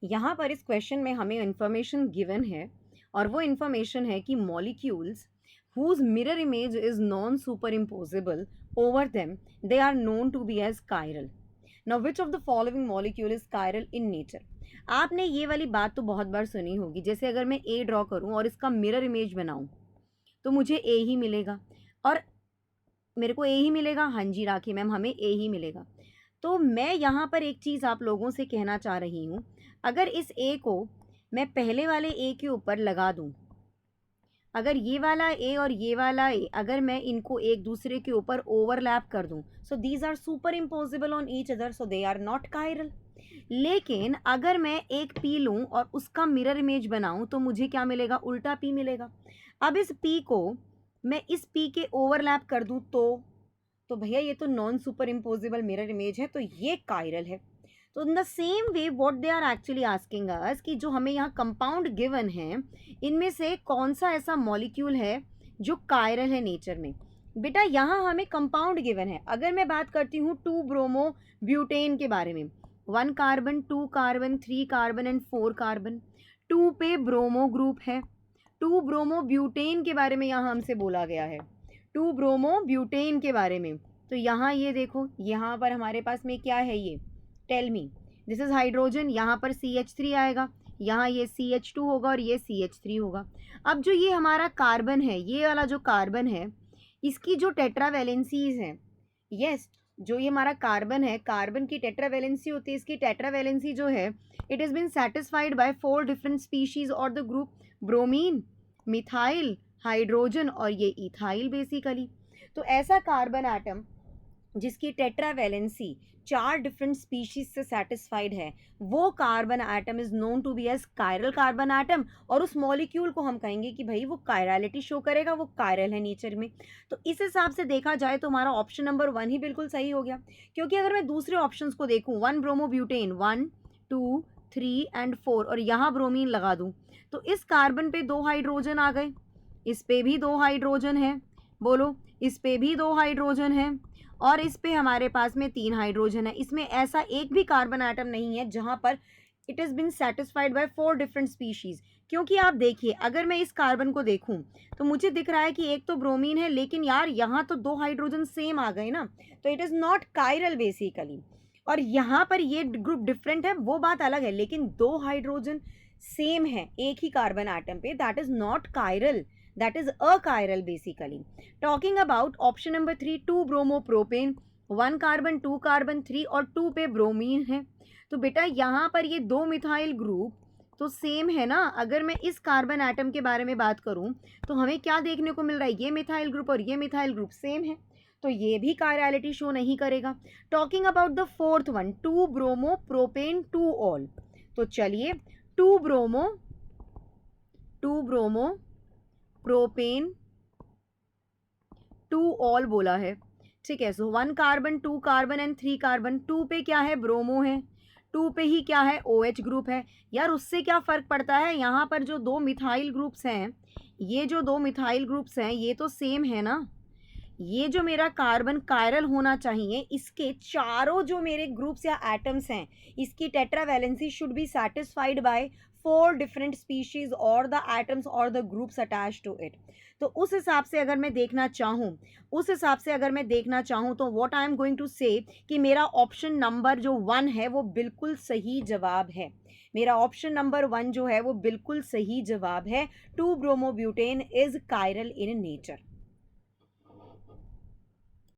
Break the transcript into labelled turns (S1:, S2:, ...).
S1: यहाँ पर इस क्वेश्चन में हमें इंफॉर्मेशन गिवन है और वो इंफॉर्मेशन है कि molecules whose mirror image is non-superimposable over them, they are known to be as chiral. Now, which of the following molecule is chiral in nature? आपने ये वाली बात तो बहुत बार सुनी होगी, जैसे अगर मैं A ड्रॉ करूं और इसका मिरर इमेज बनाऊं तो मुझे A ही मिलेगा और मेरे को A ही मिलेगा। हाँ जी राखी मैम, हमें A ही मिलेगा। तो मैं यहाँ पर एक चीज़ आप लोगों से कहना चाह रही हूँ, अगर इस A को मैं पहले वाले A के ऊपर लगा दूँ, अगर ये वाला ए और ये वाला ए अगर मैं इनको एक दूसरे के ऊपर ओवरलैप कर दूं, so these are superimposable on each other, so they are not chiral. लेकिन अगर मैं एक पी लूं और उसका मिरर इमेज बनाऊं तो मुझे क्या मिलेगा? उल्टा पी मिलेगा। अब इस पी को मैं इस पी के ओवरलैप कर दूं तो भैया ये तो non superimposable mirror image है, तो ये कायरल है। तो in the same way what they are actually asking us कि जो हमें यहाँ कंपाउंड गिवन है, इनमें से कौन सा ऐसा मॉलिक्यूल है जो कायरल है नेचर में। बेटा यहाँ हमें कंपाउंड गिवन है। अगर मैं बात करती हूँ 2 ब्रोमो ब्यूटेन के बारे में, 1 carbon 2 carbon 3 carbon and 4 carbon, 2 पे ब्रोमो ग्रुप है। 2 ब्रोमो ब्यूटेन के बारे में यहाँ हमसे बोला गया है, 2 ब्रोमो ब्यूटेन के बारे में। तो यहाँ ये देखो, यहाँ पर हमारे पास में क्या है, ये tell me, this is hydrogen, यहाँ पर CH3 आएगा, यहाँ ये CH2 होगा और ये CH3 होगा। अब जो ये हमारा कार्बन है, ये वाला जो कार्बन है, इसकी जो टेट्रावैलेंसीज हैं, यस जो ये हमारा कार्बन है, कार्बन की टेट्रावैलेंसी होती है, इसकी टेट्रावैलेंसी जो है it is been satisfied by 4 different species और the group bromine, methyl, hydrogen और ये इथाइल बेसिकली। तो ऐसा कार्बन एटम जिसकी टेट्रावैलेंसी 4 डिफरेंट स्पीशीज से सेटिस्फाइड है, वो carbon atom is known to be as chiral carbon atom, और उस मॉलिक्यूल को हम कहेंगे कि भाई वो कायरलिटी शो करेगा, वो कायरल है नेचर में। तो इस हिसाब से देखा जाए तो हमारा ऑप्शन नंबर 1 ही बिल्कुल सही हो गया। क्योंकि अगर मैं दूसरे ऑप्शंस को देखूं, 1 ब्रोमो ब्यूटेन 1 2 3 एंड 4 और यहाँ ब्रोमीन लगा दूं, तो इस कार्बन पे 2 हाइड्रोजन आ गए, इस पे भी 2 हाइड्रोजन है, बोलो इस पे भी 2 हाइड्रोजन है, और इस पे हमारे पास में 3 हाइड्रोजन है। इसमें ऐसा एक भी कार्बन एटम नहीं है जहां पर it is been satisfied by 4 different species. क्योंकि आप देखिए, अगर मैं इस कार्बन को देखूं तो मुझे दिख रहा है कि एक तो ब्रोमीन है, लेकिन यार यहाँ तो 2 हाइड्रोजन सेम आ गए ना, तो it is not chiral basically. और यहाँ पर ये ग्रुप डिफरेंट है वो बात अलग है, लेकिन 2 हाइड्रोजन सेम है एक ही कार्बन एटम पे, that is not chiral, that is achiral basically. Talking about option number 3, 2 bromopropane, 1 carbon 2 carbon 3 और 2 पे ब्रोमीन है। तो बेटा यहाँ पर ये 2 मिथाइल ग्रुप तो सेम है ना। अगर मैं इस कार्बन एटम के बारे में बात करूँ तो हमें क्या देखने को मिल रहा है, ये मिथाइल ग्रुप और ये मिथाइल ग्रुप सेम है, तो ये भी कायरलिटी शो नहीं करेगा। Talking about the fourth one, 2 bromo propane 2 all, तो चलिए 2 ब्रोमो प्रोपेन 2 ऑल बोला है, ठीक है। सो 1 कार्बन 2 कार्बन एंड 3 कार्बन, 2 पे क्या है, ब्रोमो है, 2 पे ही क्या है, OH ग्रुप है। यार उससे क्या फ़र्क पड़ता है, यहाँ पर जो 2 मिथाइल ग्रुप्स हैं, ये जो 2 मिथाइल ग्रुप्स हैं ये तो सेम है ना। ये जो मेरा कार्बन कायरल होना चाहिए, इसके चारों जो मेरे ग्रुप्स या एटम्स हैं, इसकी tetravalency should be satisfied by 4 different species और द एटम्स और the groups attach to it. तो उस हिसाब से अगर मैं देखना चाहूँ तो what I am going to say कि मेरा ऑप्शन नंबर जो 1 है वो बिल्कुल सही जवाब है। मेरा ऑप्शन नंबर 1 जो है वो बिल्कुल सही जवाब है। 2 bromobutane is chiral in nature.